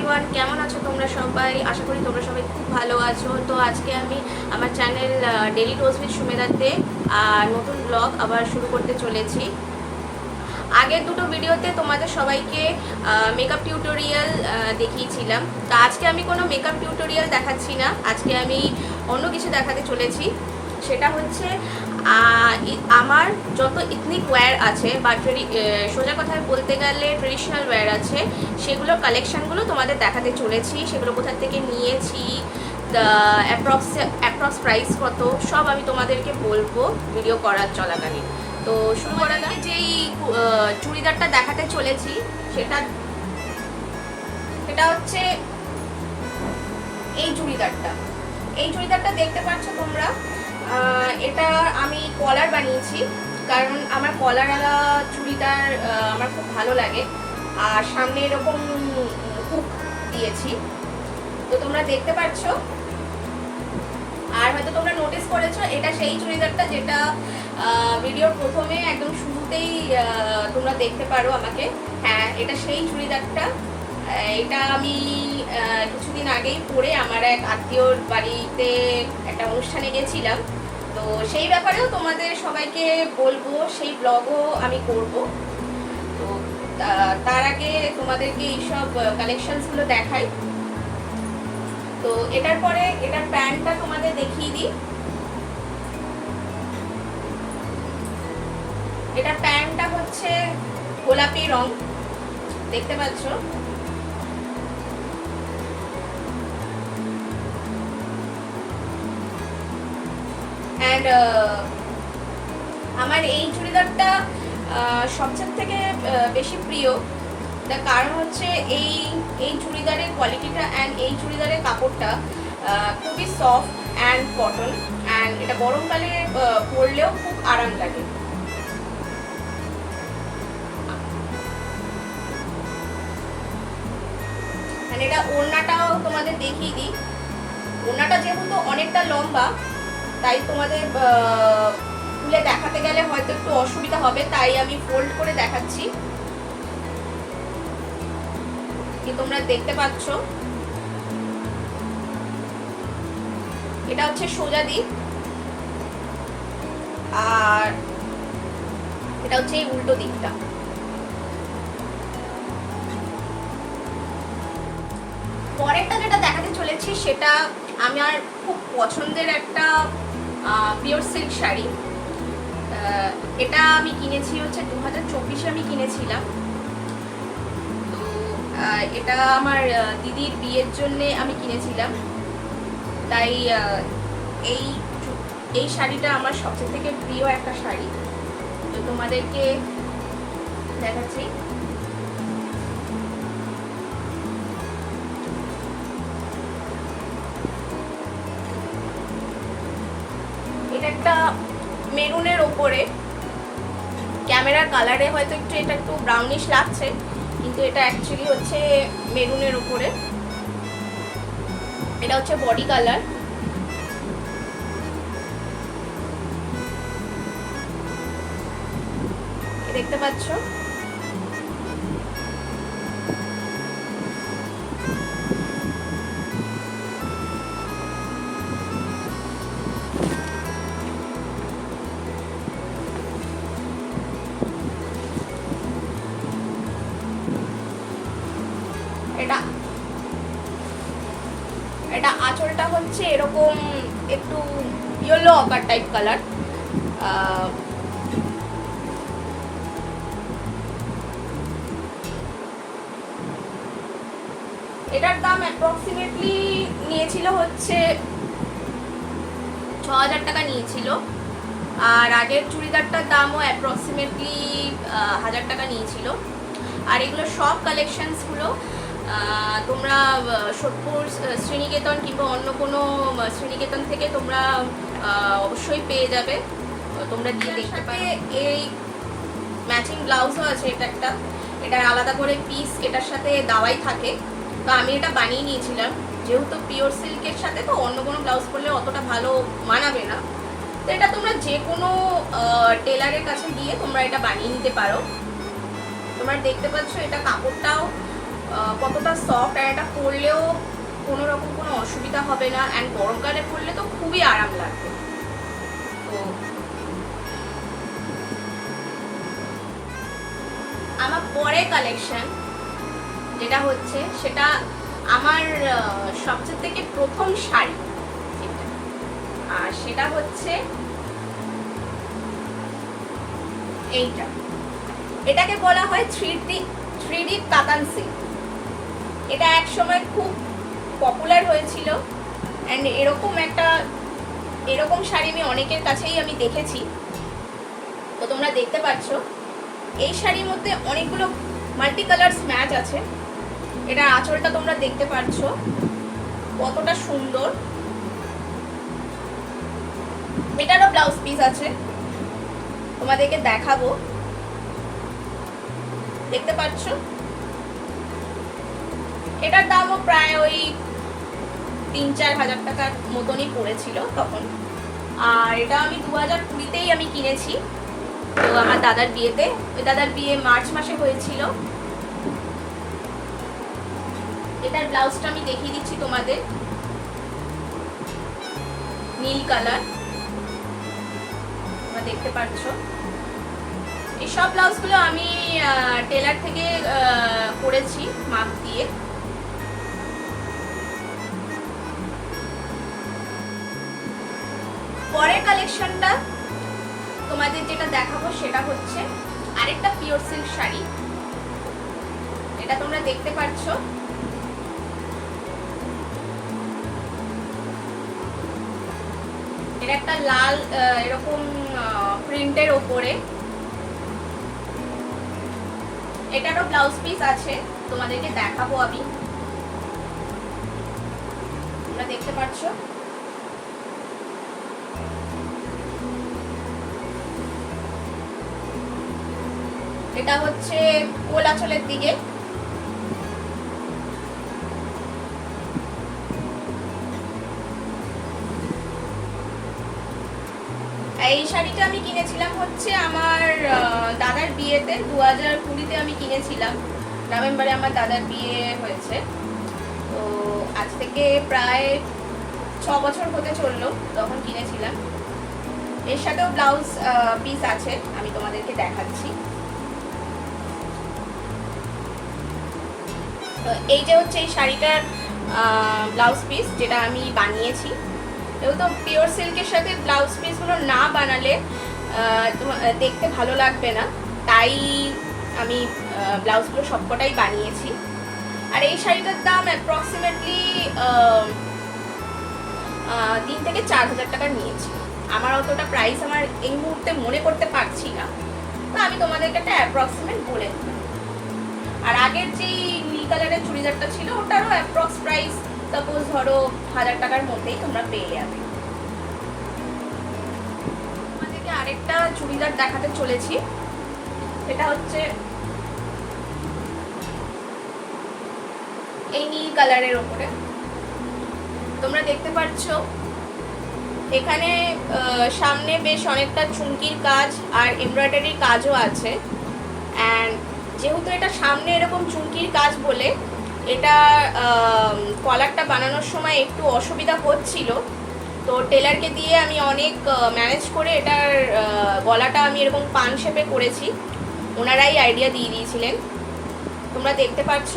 Everyone, কেমন আছো তোমরা সবাই? আশা করি তোমরা সবাই খুব ভালো আছো। তো আজকে আমি আমার চ্যানেল ডেলি ডোজ উইথ সুমেদাতে নতুন ব্লগ আবার শুরু করতে চলেছি। আগের দুটো ভিডিওতে তোমাদের সবাইকে মেকআপ টিউটোরিয়াল দেখিয়েছিলাম। তো আজকে আমি কোনো মেকআপ টিউটোরিয়াল দেখাচ্ছি না, আজকে আমি অন্য কিছু দেখাতে চলেছি। সেটা হচ্ছে আমার যত ইথনিক ওয়্যার আছে বা সোজা কথায় বলতে গেলে ট্রেডিশনাল ওয়্যার আছে, সেগুলোর কালেকশানগুলো তোমাদের দেখাতে চলেছি। সেগুলো কোথা থেকে নিয়েছি, অ্যাপ্রক্স প্রাইস কত, সব আমি তোমাদেরকে বলবো ভিডিও করার চলাকালীন। তো শুরু করা যাক। যেই চুড়িদারটা দেখাতে চলেছি সেটা হচ্ছে এই চুড়িদারটা দেখতে পাচ্ছ তোমরা। এটা আমি কলার বানিয়েছি, কারণ আমার কলারওয়ালা চুড়িদার আমার খুব ভালো লাগে, আর সামনে এরকম হুক দিয়েছি, তো তোমরা দেখতে পাচ্ছ। আর হয়তো তোমরা নোটিস করেছো, এটা সেই চুড়িদারটা যেটা ভিডিওর প্রথমে একদম শুরুতেই তোমরা দেখতে পারো আমাকে। হ্যাঁ, এটা সেই চুড়িদারটা। এটা আমি কিছুদিন আগেই পরে আমার এক আত্মীয়র বাড়িতে একটা অনুষ্ঠানে গেছিলাম, তো সেই ব্যাপারেও তোমাদের সবাইকে বলবো, সেই ব্লগও আমি করব। তো তার আগে তোমাদেরকে এইসব কালেকশনসগুলো দেখাই। তো এটার পরে এটার প্যান্টটা তোমাদের দেখিয়ে দিই। এটার প্যান্টটা হচ্ছে গোলাপি রং, দেখতে পাচ্ছ। অ্যান্ড আমার এই চুড়িদারটা সবচেয়ে থেকে বেশি প্রিয়। তার কারণ হচ্ছে এই চুড়িদারের কোয়ালিটিটা অ্যান্ড এই চুড়িদারের কাপড়টা খুবই সফট অ্যান্ড কটন, অ্যান্ড এটা গরমকালে পরলেও খুব আরাম লাগে। এটা ওড়নাটাও তোমাদের দেখিয়ে দিই। ওড়নাটা যেহেতু অনেকটা লম্বা, তাই তোমাদের খুলে দেখাতে গেলে হয়তো একটু অসুবিধা হবে, তাই আমি ফোল্ড করে দেখাচ্ছি। কি তোমরা দেখতে পাচ্ছ, এটা হচ্ছে সোজা দিক, আর এটা হচ্ছে এই উল্টো দিকটা। পরেরটা যেটা দেখাতে চলেছি সেটা আমার খুব পছন্দের একটা পিওর সিল্ক শাড়ি। এটা আমি কিনেছি হচ্ছে 2024-এ আমি কিনেছিলাম। তো এটা আমার দিদির বিয়ের জন্য আমি কিনেছিলাম, তাই এই শাড়িটা আমার সবচেয়ে থেকে প্রিয় একটা শাড়ি। তো তোমাদেরকে দেখাচ্ছি। এটা একটা মেরুনের ওপরে, ক্যামেরার কালারে হয়তো এটা একটু ব্রাউনিশ লাগছে, কিন্তু এটা অ্যাকচুয়ালি হচ্ছে মেরুনের ওপরে। এটা হচ্ছে বডি কালার। দেখতে পাচ্ছ। এটা আঁচলটা হচ্ছে এরকম একটু ইয়েলো অকার টাইপ কালার। এটার দাম অ্যাপ্রক্সিমেটলি নিয়েছিল হচ্ছে 6000 টাকা নিয়েছিল, আর আগের চুড়িদারটার দামও অ্যাপ্রক্সিমেটলি 1000 টাকা নিয়েছিল। আর এগুলো সব কালেকশনসগুলো তোমরা সোদপুর শ্রীনিকেতন কিংবা অন্য কোনো শ্রীনিকেতন থেকে তোমরা অবশ্যই পেয়ে যাবে, তোমরা গিয়ে দেখতে পাবে। এই ম্যাচিং ব্লাউজও আছে, এটার আলাদা করে পিস এটার সাথে দেওয়াই থাকে। তো আমি এটা বানিয়ে নিয়েছিলাম, যেহেতু পিওর সিল্কের সাথে তো অন্য কোনো ব্লাউজ পরলে অতটা ভালো মানাবে না, তো এটা তোমরা যে কোনো টেলারের কাছে গিয়ে তোমরা এটা বানিয়ে নিতে পারো। তোমরা দেখতে পাচ্ছ এটা কাপড়টাও কতটা সফট, আর এটা পরলেও কোনো রকম কোনো অসুবিধা হবে না, অ্যান্ড গরমকালে পরলে তো খুবই আরাম লাগবে। তো আমার পরের কালেকশন যেটা হচ্ছে, সেটা আমার সবচেয়ে থেকে প্রথম শাড়ি, আর সেটা হচ্ছে এইটা। এটাকে বলা হয় 3D কাতান সিল্ক। এটা এক সময় খুব পপুলার হয়েছিল, অ্যান্ড এরকম শাড়ি আমি অনেকের কাছেই আমি দেখেছি। তো তোমরা দেখতে পাচ্ছ এই শাড়ির মধ্যে অনেকগুলো মাল্টি কালার্স ম্যাচ আছে। এটা আঁচলটা তোমরা দেখতে পাচ্ছ কতটা সুন্দর। এটারও ব্লাউজ পিস আছে, তোমাদেরকে দেখাবো। দেখতে পাচ্ছ এটার দামও প্রায় ওই 3-4 হাজার টাকার মতনই পড়েছিল তখন। আর এটা আমি 2020তেই আমি কিনেছি, তো আমার দাদার বিয়েতে। ওই দাদার বিয়ে মার্চ মাসে হয়েছিল। এটার ব্লাউজটা আমি দেখিয়ে দিচ্ছি তোমাদের, নীল কালার, তোমরা দেখতে পাচ্ছ। এই সব ব্লাউজগুলো আমি টেলার থেকে করেছি মাপ দিয়ে। পরের কালেকশনটা তোমাদের যেটা দেখাবো সেটা হচ্ছে আরেকটা পিওর সিল্ক শাড়ি। এটা তোমরা দেখতে পাচ্ছ, এটা একটা লাল এরকম প্রিন্টের ওপরে। এটারও ব্লাউজ পিস আছে, তোমাদেরকে দেখাবো আমি। তোমরা দেখতে পাচ্ছ এটা হচ্ছে কোল আঁচলের দিকে। এই শাড়িটা আমি কিনেছিলাম হচ্ছে আমার দাদার বিয়েতে, 2020তে আমি কিনেছিলাম। নভেম্বরে আমার দাদার বিয়ে হয়েছে, তো আজ থেকে প্রায় 6 বছর হতে চললো তখন কিনেছিলাম। এর সাথেও ব্লাউজ পিস আছে, আমি তোমাদেরকে দেখাচ্ছি। তো এই যে হচ্ছে এই শাড়িটার ব্লাউজ পিস, যেটা আমি বানিয়েছি। যেহেতু পিওর সিল্কের সাথে ব্লাউজ পিসগুলো না বানালে দেখতে ভালো লাগবে না, তাই আমি ব্লাউজগুলো সবকটাই বানিয়েছি। আর এই শাড়িটার দাম অ্যাপ্রক্সিমেটলি 3 থেকে 4 হাজার টাকা নিয়েছি। আমার অতটা প্রাইস আমার এই মুহূর্তে মনে করতে পারছি না, তো আমি তোমাদেরকে একটা অ্যাপ্রক্সিমেট বলে দিই। আর আগের যেই নীল কালারের চুড়িদারটা ছিল, ওটারও অ্যাপ্রক্স প্রাইস সাপোজ ধরো 1000 টাকার মধ্যেই তোমরা পেয়ে যাবে। তোমাদেরকে আরেকটা চুড়িদার দেখাতে চলেছি, এটা হচ্ছে এই নীল কালারের ওপরে। তোমরা দেখতে পাচ্ছ এখানে সামনে বেশ অনেকটা চুমকির কাজ আর এমব্রয়ডারির কাজও আছে। অ্যান্ড যেহেতু এটা সামনে এরকম চুমকির কাজ বলে এটা কলারটা বানানোর সময় একটু অসুবিধা হচ্ছিল, তো টেলারকে দিয়ে আমি অনেক ম্যানেজ করে এটার গলাটা আমি এরকম পান শেপে করেছি। ওনারাই আইডিয়া দিয়ে দিয়েছিলেন, তোমরা দেখতে পাচ্ছ।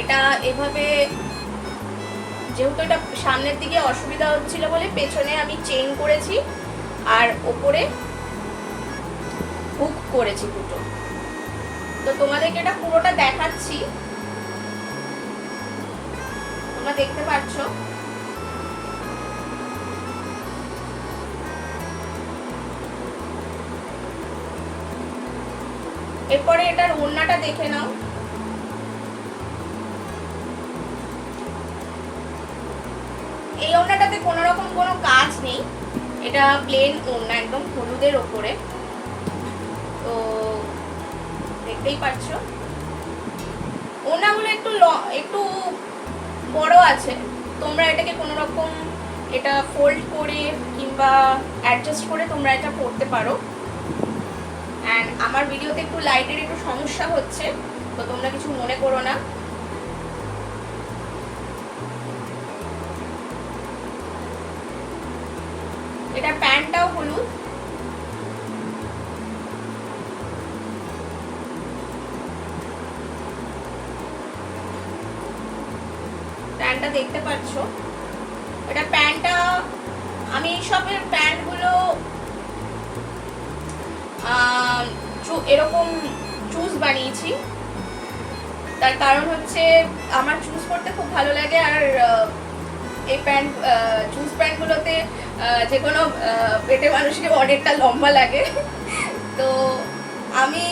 এটা এভাবে, যেহেতু এটা সামনের দিকে অসুবিধা হচ্ছিল বলে পেছনে আমি চেইন করেছি আর ওপরে হুক করেছি দুটো। তো তোমাদেরকে এটা পুরোটা দেখাচ্ছি, তোমরা দেখতে পাচ্ছ। এরপরে এটার ওড়নাটা দেখে নাও। এই ওড়নাটাতে কোনো রকম কোনো কাজ নেই, এটা প্লেন ওড়না একদম হলুদের ওপরে। তো দেখতেই পাচ্ছ ওড়নাগুলো একটু বড় আছে, তোমরা এটাকে কোনো রকম এটা ফোল্ড করে কিংবা অ্যাডজাস্ট করে তোমরা এটা পরতে পারো। অ্যান্ড আমার ভিডিওতে একটু লাইটের একটু সমস্যা হচ্ছে, তো তোমরা কিছু মনে করো না। এটা প্যান্টটাও হলুদ, প্যান্টটা দেখতে পাচ্ছ। এটা প্যান্টটা আমি এইসবের প্যান্টগুলো এরকম চুজ বানিয়েছি। তার কারণ হচ্ছে আমার চুজ করতে খুব ভালো লাগে, আর এই চুজ প্যান্টগুলোতে যে কোনো পেটে মানুষকে অনেকটা লম্বা লাগে। তো আমি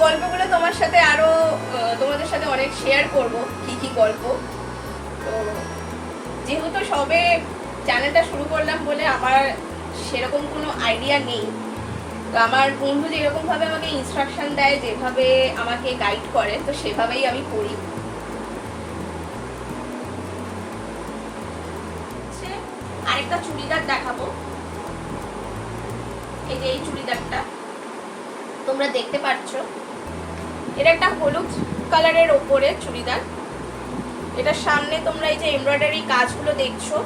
গল্পগুলো তোমাদের সাথে অনেক শেয়ার করব, কি গল্প। তো যেহেতু সবে চ্যানেলটা শুরু করলাম বলে আমার সেরকম কোনো আইডিয়া নেই, তো আমার বন্ধু যেরকমভাবে আমাকে ইনস্ট্রাকশন দেয়, যেভাবে আমাকে গাইড করে, তো সেভাবেই আমি করি। আরেকটা চুড়িদার দেখাবো। এই যে এই চুড়িদারটা তোমরা দেখতে পাচ্ছ, এটা একটা হলুদ কালারের ওপরে চুড়িদার। এটার সামনে তোমরা এই যে এমব্রয়ডারি কাজগুলো দেখছো,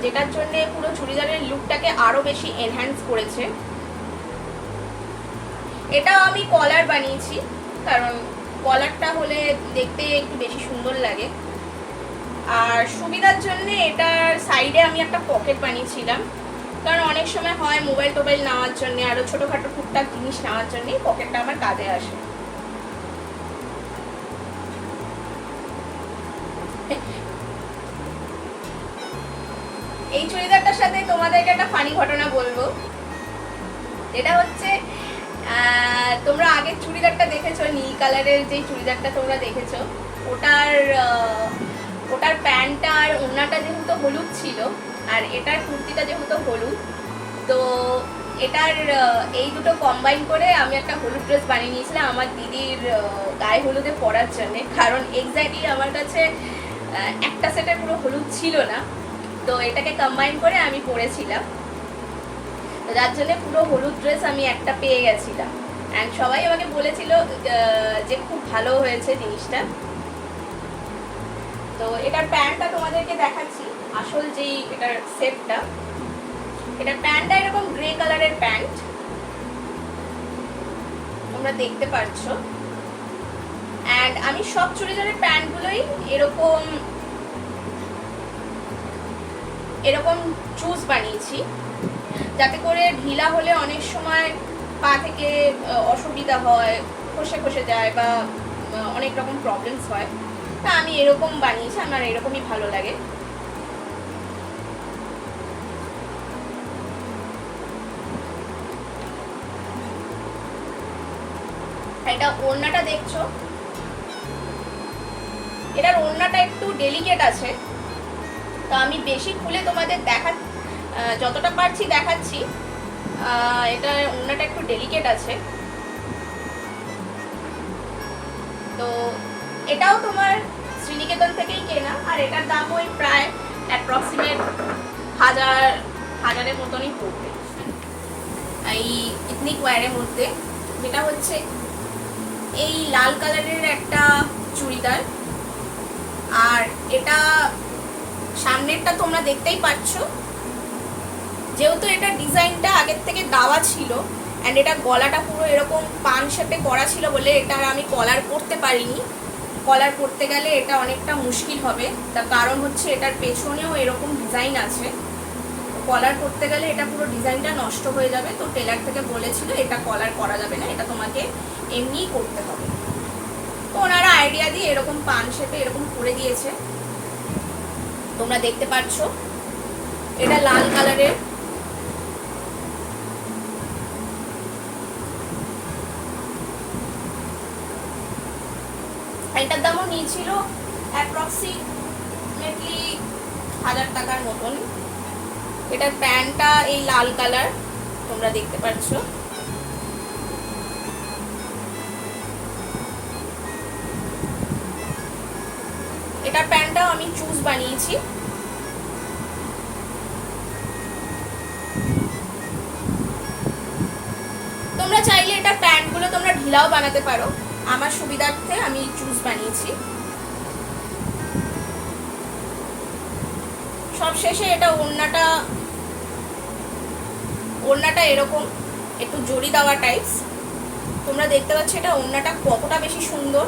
যেটার জন্য পুরো চুড়িদারের লুকটাকে আরো বেশি এনহ্যান্স করেছে। এটাও আমি কলার বানিয়েছি, কারণ কলারটা হলে দেখতে একটু বেশি সুন্দর লাগে। আর সুবিধার জন্য এটার সাইডে আমি একটা পকেট বানিয়েছিলাম, কারণ অনেক সময় হয় মোবাইল টোবাইল নেওয়ার জন্য, আরো ছোটোখাটো টুকটাক জিনিস নেওয়ার জন্য পকেটটা আমার কাজে আসে। এই চুড়িদারটার সাথে তোমাদেরকে একটা ফানি ঘটনা বলবো। এটা হচ্ছে তোমরা আগের চুড়িদারটা দেখেছো, নীল কালারের যে চুড়িদারটা তোমরা দেখেছো, ওটার প্যান্টটা আর ওড়নাটা যেহেতু হলুদ ছিল, আর এটার কুর্তিটা যেহেতু হলুদ, তো এটার এই দুটো কম্বাইন করে আমি একটা হলুদ ড্রেস বানিয়ে নিয়েছিলাম আমার দিদির গায়ে হলুদে পরার জন্য। কারণ এক্স্যাক্টলি আমার কাছে একটা সেটের পুরো হলুদ ছিল না, তো এটাকে কম্বাইন করে আমি পরেছিলাম, যার জন্য পুরো হলুদ ড্রেস আমি একটা পেয়ে গেছিলাম। অ্যান্ড সবাই আমাকে বলেছিল যে খুব ভালো হয়েছে জিনিসটা। তো এটার প্যান্টটা তোমাদেরকে দেখাচ্ছি, আসল যেই এটার সেটটা। এটার প্যান্টটা এরকম গ্রে কালারের প্যান্ট তোমরা দেখতে পাচ্ছ। অ্যান্ড আমি সব চুড়িদারের প্যান্টগুলোই এরকম চুজ বানিয়েছি, যাতে করে ঢিলা হলে অনেক সময় পা থেকে অসুবিধা হয়, খসে যায় বা অনেক রকম প্রবলেমস হয়। তা আমি এরকম বানিয়েছি, আমার এরকমই ভালো লাগে। এটা ওড়নাটা দেখছো, এটার ওড়নাটা একটু ডেলিকেট আছে, তো আমি বেশি খুলে তোমাদের যতটা পারছি দেখাচ্ছি। এটা ওড়নাটা একটু ডেলিকেট আছে। তো এটাও তোমার শ্রীনিকেতন থেকেই কেনা, আর এটার দাম ওই প্রায় অ্যাপ্রক্সিমেট হাজারের মতনই পড়বে এই ইথনিক ওয়্যারের মধ্যে। যেটা হচ্ছে এই লাল কালারের একটা চুড়িদার, আর এটা সামনেরটা তোমরা দেখতেই পাচ্ছ। যেহেতু এটা ডিজাইনটা আগের থেকে দেওয়া ছিল, অ্যান্ড এটা গলাটা পুরো এরকম পান শেপে করা ছিল বলে এটার আমি কলার করতে পারিনি। কলার করতে গেলে এটা অনেকটা মুশকিল হবে, তার কারণ হচ্ছে এটার পেছনেও এরকম ডিজাইন আছে। কলার করতে গেলে এটা পুরো ডিজাইনটা নষ্ট হয়ে যাবে, তো টেলার থেকে বলেছিল এটা কলার করা যাবে না, এটা তোমাকে এমনিই করতে হবে। তো ওনারা আইডিয়া দিয়ে এরকম পান শেপে এরকম করে দিয়েছে, তোমরা দেখতে পাচ্ছ। এটা লাল কালারের। এটার দামও নিয়েছিল অ্যাপ্রক্সিমেটলি 1000 টাকার মতন। এটার প্যান্টটা এই লাল কালার তোমরা দেখতে পাচ্ছ। এটার প্যান্টটাও আমি চুজ বানিয়েছি, তোমরা চাইলে এটার প্যান্টগুলো তোমরা ঢিলাও বানাতে পারো, আমার সুবিধার্থে আমি চুজ বানিয়েছি। সবশেষে এটা ওড়নাটা এরকম একটু জড়ি দেওয়া টাইপস। তোমরা দেখতে পাচ্ছ এটা ওড়নাটা কতটা বেশি সুন্দর।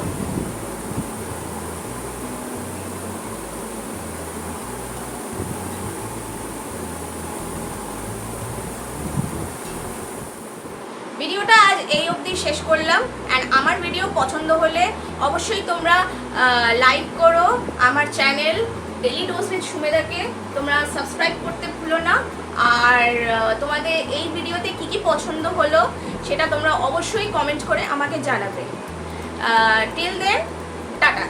ভিডিওটা আজ এই অবধি শেষ করলাম। অ্যান্ড আমার ভিডিও পছন্দ হলে অবশ্যই তোমরা লাইক করো, আমার চ্যানেল ডেলি ডোজ উইথ সুমেধাকে তোমরা সাবস্ক্রাইব করতে ভুলো না। আর তোমাদের এই ভিডিওতে কি কি পছন্দ হলো সেটা তোমরা অবশ্যই কমেন্ট করে আমাকে জানাবে। Till then, tata.